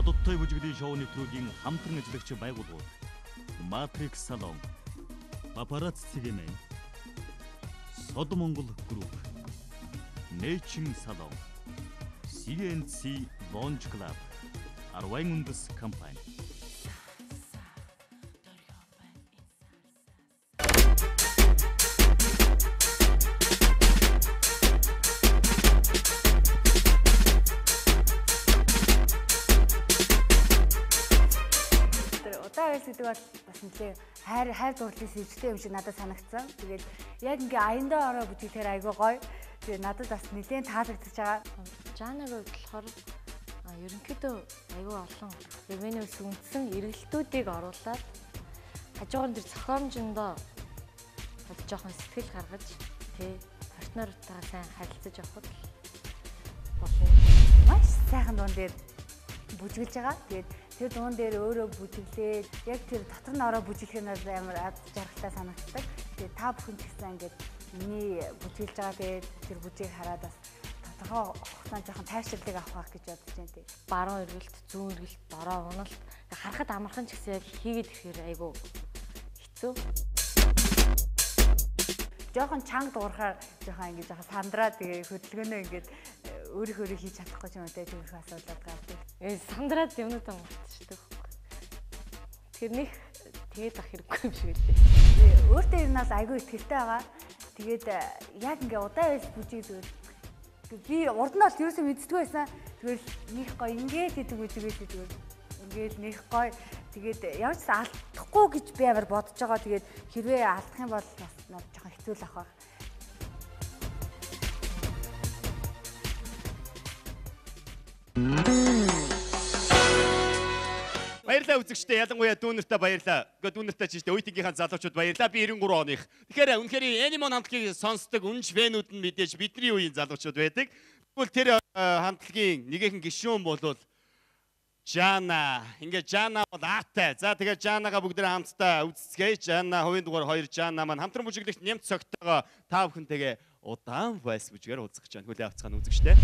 Бодиттой бүжиглийн шоу нэвтрүүлгийн хамтран ажиллагч байгууллагууд Matrix Salon, Paparazzi CGM, Sod Монгол Group, Nation Salon, CNC Lounge Club, Arвайн үндэс компани. Гэдэг бол бас нэлээ хайр дурлалын сэжигтэй юм шиг надад санагдсан. Тэгээд яг ингээ аяндаа ороо бүжигээр айгүй гоё. Тэгээд надад бас нэлээд таалагдчихж байгаа. Жанрыг болохоор ерөнхийдөө айгүй олон Евенус үндсэн эргэлтүүдийг оруулаад хажуугаар тэр зохиомжиндоо жоохон сэтгэл гаргаж тий партнертайгаа сайн харилцаж явахд болно. Маш сайхан дуун дээр бүжиглж байгаа. Тэгээд тэр дуун дээр өөрөө бүжиглээд яг тэр дотор нь ороо бүжиглэхнээс амар ад жаргалтай санагддаг. Тэгээд та бүхэн ч гэсэн ингээд миний бүжиглж байгаа тэгээд тэр бүжийг хараад бас тодорхой хугацаанд жоохон тайвширлыг авах байх гэж бодож байна тий. Баруун эргэлт, зүүн эргэлт, бороо уналт харахад амархан ч гэсэн яг хийгээд ирэхээр айгүй хэцүү. Жохон чанга дуурахаар жоохон ингээд жоохон сандраа тэгээ хөдөлгөөнөө ингээд өөрийнхөө хийж чадахгүй юм даа тиймэрхүү асуудал гардаг. Сандраад юмнуудаа мартчихдаг. Тэр нэг тэгээд ах хэрэггүй юм шиг лээ. Өөртөө ер нь бол айгүй ихтэй байгаа. Тэгээд яг ингээ удаан байс бүжиг би урд нь бол ерөөсөө мэддэггүй байсан. Тэгэл нөх гоё ингээд гэдэг бүжигээ тэгээд ингээд нөх гоё. Тэгээд ямар ч алдахгүй гэж би амар бодож байгаа. Тэгээд хэрвээ алдах юм бол бас над жоохон хэцүү л ах байх. Баярлалаа үзэгчдээ, ялангуяа дүүнэртээ баярлалаа. Гэхдээ дүүнэртээ чижтэй үеийнхээ залуучууд баярлалаа. Би 93 оных. Тэгэхээр үнэхээр Animon хамтлагийг сонсдог үнж фэнүүд нь мэдээж бидний үеийн залуучууд байдаг. Тэгвэл тэр хамтлагийн нэгэн гишүүн бол Жана. Ингээд Жана бол аатай. За тэгээд Жанагаа бүгдээ хамтдаа үзцгээе. Жана хувийн дугаар 2 Жана маань хамтран бүжиглэгч нэмт цогтойгоо та бүхэнтэйгээ удаан вайс бүжгээр уулзах гэж байна. Хүлээ авцгаана үзэгчдээ.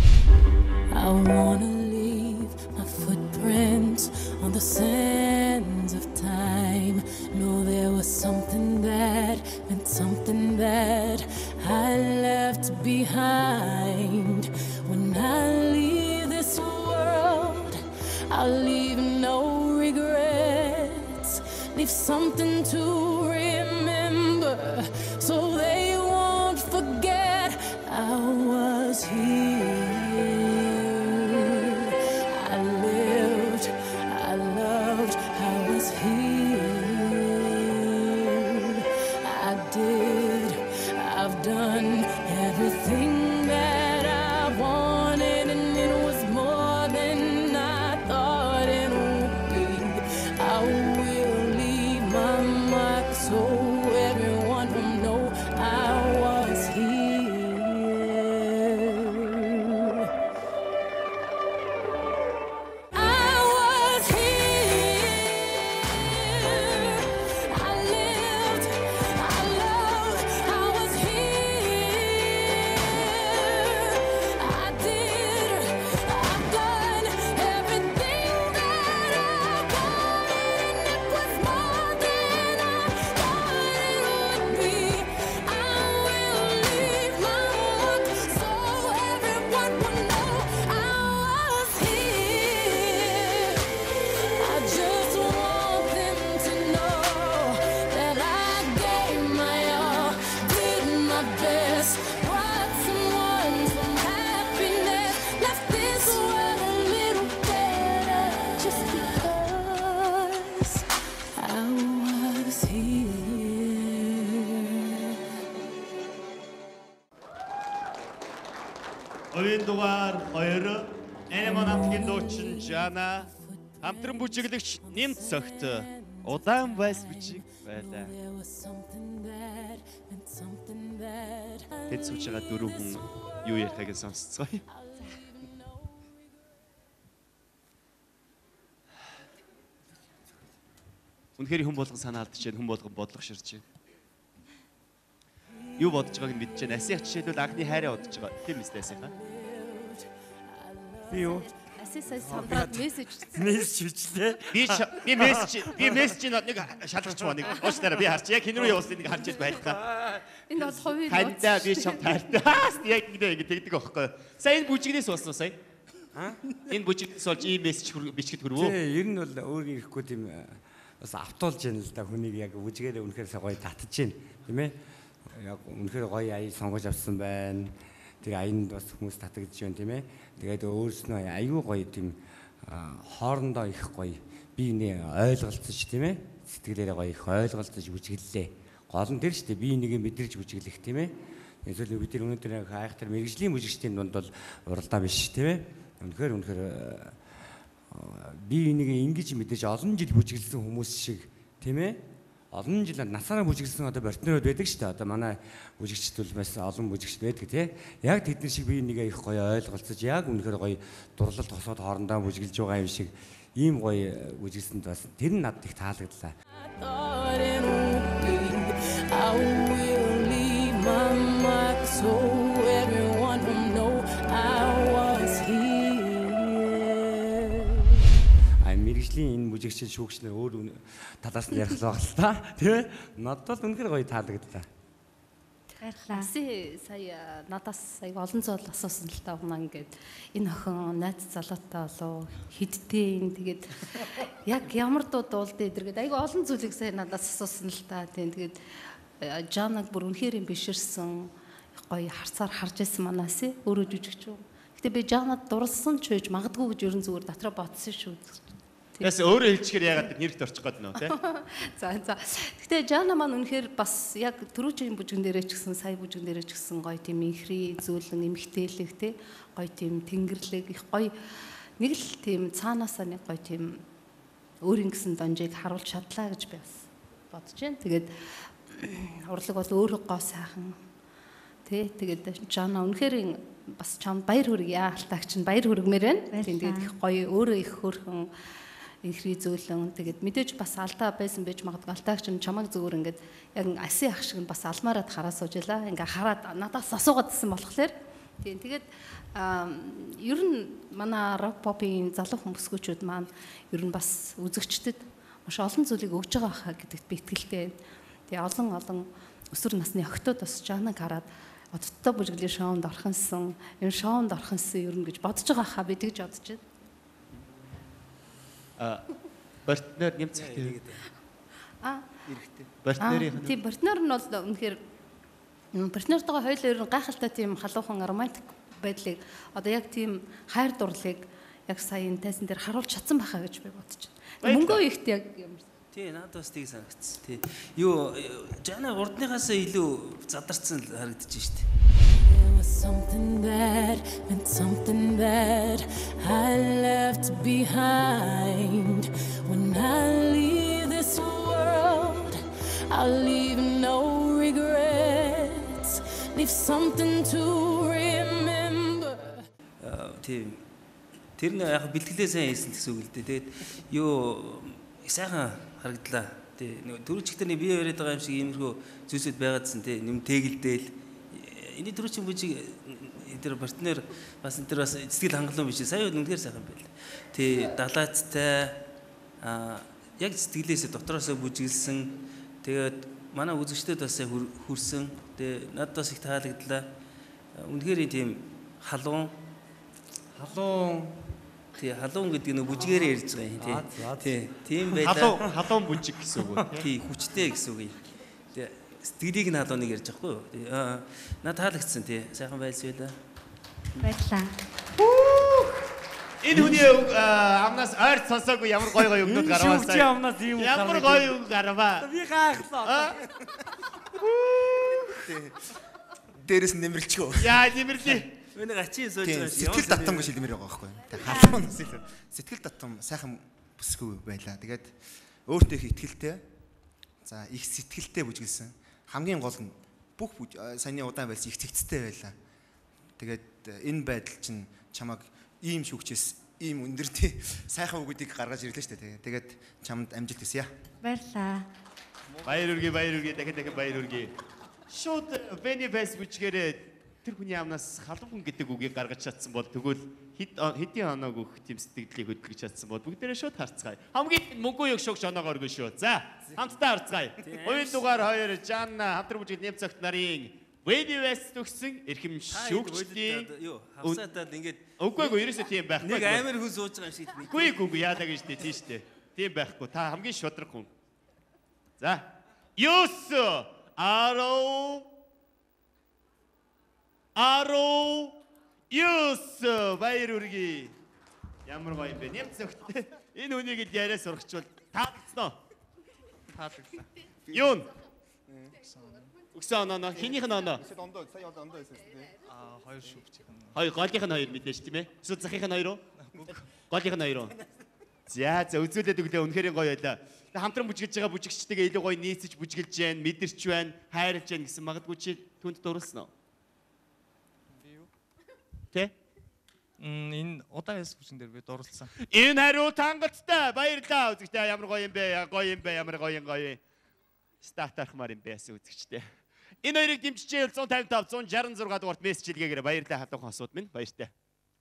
I wanna leave my footprints on the sands of time. Know there was something that meant something that I left behind. When I leave this world, I'll leave no regrets. Leave something to remember so they won't forget I was here. I've done everything that I wanted, and it was more than I thought it would be. I will leave my mark so everyone will know I was here. Хувийн дугаар 2 Animon хамтлагийн дуучин Жана хамтран бүжиглэгч нэмт цогт удаан вайс бүжиг байлаа. Тэд сууж байгаа дөрөв хүн юу ярихыг сонсцгоё. Үнэхээр хүн болгон санаа алдаж байна, хүн болгон бодлого ширж байна. Юу бодож байгааг нь мэдэж байна. Асих жишээлбэл анхны хайраа бодож байгаа. Тийм үстэй асихаа. Би юу? Аси сая сандраад мессеж Мессеж бичлээ. Би мессежийг нэг шалгаж байна. Нэг уучлаарай би харч. Яг хин рүү явуулсан нэг харж байлгаа. энэ бол хувийн Хандаа би чам таартай. Яг ингэ тэгдэг байхгүй. Сая энэ бүжигнээс болсон сая. Энэ бүжигнээс болж ийм мессеж бичгэд хүрвөө. Тий, ер нь бол өөр ирэхгүй тийм бас автуулж яана л да хүнийг яг бүжгээр үнэхээр гоё татж байна. Тийм ээ. Яг үнэхээр гоё аяа сонгож авсан байна. Тэгээ аянд бас хүмүүс татагдж байна тийм ээ. Тэгээд өөрснөө аюу гоё тийм хоорондоо их гоё биений ойлголцож тийм ээ. Сэтгэлээрээ гоё их ойлголцож бүжиглээ. Гол нь тэр шүү дээ. Бие нэгийг мэдэрч бүжиглэх тийм ээ. Эсвэл бид нар өнөөдөр хайхтар мэрэгжлийн бүжигчдийн дунд бол уралдаа биш тийм ээ. Үнэхээр бие нэгийг ингэж мэдээж олон жил бүжиглсэн хүмүүс шиг тийм ээ. Олон жил насаараа бүжиглсэн одоо партнерууд байдаг шүү дээ. Одоо манай бүжигчд бол бас олон бүжигчд байдаг тийм. Яг тэдний шиг бие нэгээ их гоё ойлголцож яг үнэхээр гоё дурлал тосоод хоорондоо бүжиглж байгаа юм шиг ийм гоё бүжиглсэнд бас тэр нь надад их таалагдлаа. Thought it would be. I will leave my mark so everyone will know I was here. Мэргэжлийн энэ бүжигчид шүүгчнэр өөр талаас нь ярих л байна тийм ээ. Надад бол үнэхээр гоё таалагдлаа. Баярлалаа. Аси сая надаас аяг олон зүйл асуусан л та өмнө ингээд энэ охин найз залуутай болов хидтэй ин тэгээд яг ямар дуу дуулдээ эдэргээд аяг олон зүйлийг сая надаас асуусан л та тийм тэгээд Жанаг бүр үнэхээр юм биширсэн гоё харцаар харж байсан манааси өөрөө жүжигч юу. Гэтэ би Жанад дурлсан ч байж магадгүй гэж ерөн зүгээр дотроо бодсон шүү. Яс өөрөө хэлчихээр ягаад нэрт орчих гээд нөө тий. За. Гэтэ Жана маань үнэхээр бас яг түрүүчийн бүжгэн дээрээ ч гэсэн сая бүжгэн дээрээ ч гэсэн гоё тийм инхри зөөлөн эмхтээлэг тий гоё тийм тэнгэрлэг их гоё нэг л тийм цаанаасаа нэг гоё тийм өөрийн гэсэн донжийг харуулж чадлаа гэж би бас бодож байна. Тэгээд урлаг бол өөрөө гоо сайхан тий тэгээд Жана үнэхээр бас чам баяр хүргье алтаагч нь баяр хүргмээр байна. Тэгээд их гоё өөрөө их хөөрхөн инхри зөөлөн тэгээд мэдээж бас алдаа байсан байж магадгүй алтаагч нь чамайг зөвөр ингээд яг аси ах шиг нь бас алмаарад хараа суужлаа. Ингээ хараад надаас асуугаадсэн болохоор тийм тэгээд ер нь манай рок попын залуу хүмүүсгүүчүүд маань ер нь бас үзэгчдэд маш олон зүйлийг өгж байгаа хаа гэдэгт би итгэлтэй. Тэгээ олон өсвөр насны охтууд бас Жанаг хараад оддоо бүжиглийн шоунд орхонсон, энэ шоунд орхонсон ер нь гэж бодож байгаа хаа би тэгж бодож байна. Партнер нэмцэх хэрэгтэй. Хэрэгтэй. Партнерийн тийм партнер нь бол үнэхээр партнертойгоо хоёулаа ер нь гайхалтай тийм халуухан романтик байдлыг одоо яг тийм хайр дурлалыг яг сая энэ тайзан дээр харуулж чадсан байхаа гэж би бодож байна. Мөнгөө ихт яг ямар тий надад бас тийг санагдсан тий юу Жана урдныхаас илүү задарсан харагдаж штэ. There was something that meant something that I left behind. When I leave this world, I'll leave no regrets. Leave something to remember. Тий тэр нь яг бэлтгэлээ сайн хийсэн гэсэн үг л дээ. Тэгээд юу сайхан харагдлаа. Тий дөрөвчгтэрний бие яриад байгаа юм шиг иймэрхүү зүйлсүүд байгаадсэн тий нэм тэгэлдээл энэ дөрөвчин бүжиг тэр партнер бас энэ бас сэтгэл хангалуун биш сая үнэхээр сайхан байл. Тий далаацтай яг сэтгэлээсээ дотроосоо бүжиглсэн. Тэгээд манай үзэгчдэд бас хүрсэн. Тэгээд надад бас их таалагдлаа. Үнэхээр тийм халуун тий халуун гэдэг нь бүжгээрээ ярьж байгаа юм тий. Тийм байлаа. Халуун бүжиг гэсэн үг үү? Тий хүчтэй гэсэн үг юм. Тий сэтгэлийг нь халууныг ярьж байхгүй юу? Тий надад таалагдсан тий сайхан байлсуулаа. Баярлалаа. Энэ хүний амнаас ойр сонсоогүй ямар гоё өгнөд гарваа. Шүүгчийн амнаас ийм үг ямар гоё үг гарваа. Би гайхлаа. Дээрээс нь нэмэрлчихөө. Яа нэмэрлээ. Өнийг ачийн сууж байгаа юм. Сэтгэл татам гэж хэлмээр байгаа байхгүй. Тэгээ халуунаас илүү сэтгэл татам сайхан бүсгүй байлаа. Тэгээд өөртөө их ихтгэлтэй. За их сэтгэлтэй бүжгэлсэн. Хамгийн гол нь бүх саяны удаан байсан их цэгцтэй байлаа. Тэгээд энэ байдал чинь чамаг ийм шүүгчээс ийм өндөртэй сайхан үгүүдийг гаргаж ирлээ шүү дээ. Тэгээд чамд амжилт хүсье. Баярлалаа. Баяр үргээ дахиад баяр үргээ. Шууд Бэни Фэс бүжгээрээ тэр хүний амнаас халуун гэдэг үгийг гаргаж чадсан бол тэгвэл хэдийн оноог өгөх тийм сэтгэлдлийг хөдөлгөж чадсан бол бүгдээрээ шууд харцгаая. Хамгийн мөнгөө шугч оноогоор өгнө шүү. За, хамтдаа харцгаая. Уян дугаар 2 Жанна хамтран бүжиг нэм цагт нарын Wedi West төгсөн эрхэм шүүгчдийн юу хавсаатаад ингээд үгүй ерөөсөө тийм байхгүй. нэг амар хүн сууж байгаа юм шиг нэг. Үгүй яалаа гэж тийш дээ. Тийм байхгүй. Та хамгийн шудраг хүн. За. Юус Юус баяр үргээ. Ямар гоё юм бэ? Нэм зөвхөн энэ үнийг л яриа сурахчвал таалагдсан уу? Таалагдсан. Юун? Өгсөн оноо хинийх нь оноо? Сая ондоо байсан тийм. Хоёр шүүгч. Хоёр голынх нь хоёр мэдээж тийм ээ. Эсвэл захийнх нь хоёр уу? Голынх нь хоёр уу? За үзүүлээд өглөө үнэхээр гоё байлаа. Хамтран бүжгэлж байгаа бүжигчтэйгээ илүү гоё нийцэж бүжгэлж байна, мэдэрч байна, хайрлж байна гэсэн магадгүй чи түнд дурлсан уу? Би юу? Тэ? Энэ удаа яс бүжин дээр би дурлсан. Энэ хариулт хангалттай. Баярлалаа үзэгчтэй. Ямар гоё юм бэ? Гоё юм бэ? Ямар гоё гоё. Стартархмаар юм байсан үзэгчтэй. Энэ хоёрыг дэмжиж 155 166 дугаарт мессеж илгээгээр баярлалаа хатуухан осууд минь. Баяртай.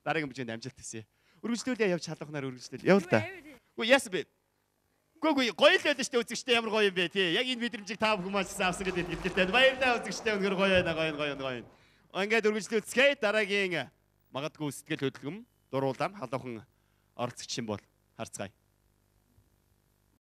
Дараагийн бүжинд амжилт хүсье. Үргэлжлүүлээ явж халуухнаар үргэлжлүүл. Явал та. Үгүй яс бэ? Үгүй гоё л байлаа шүү дээ үзэгчтэй ямар гоё юм бэ тий. Яг энэ мэдрэмжийг та бүхэн маш сайн авсан гэдэг хэлбэртэй. Баярлалаа үзэгчтэй өнөр гоё байна гоё. Ингээд үргэлжлүүлцгээе. Дараагийн магадгүй сэтгэл хөдлөм дуруулам халуухан оролцогч юм бол харцгаая.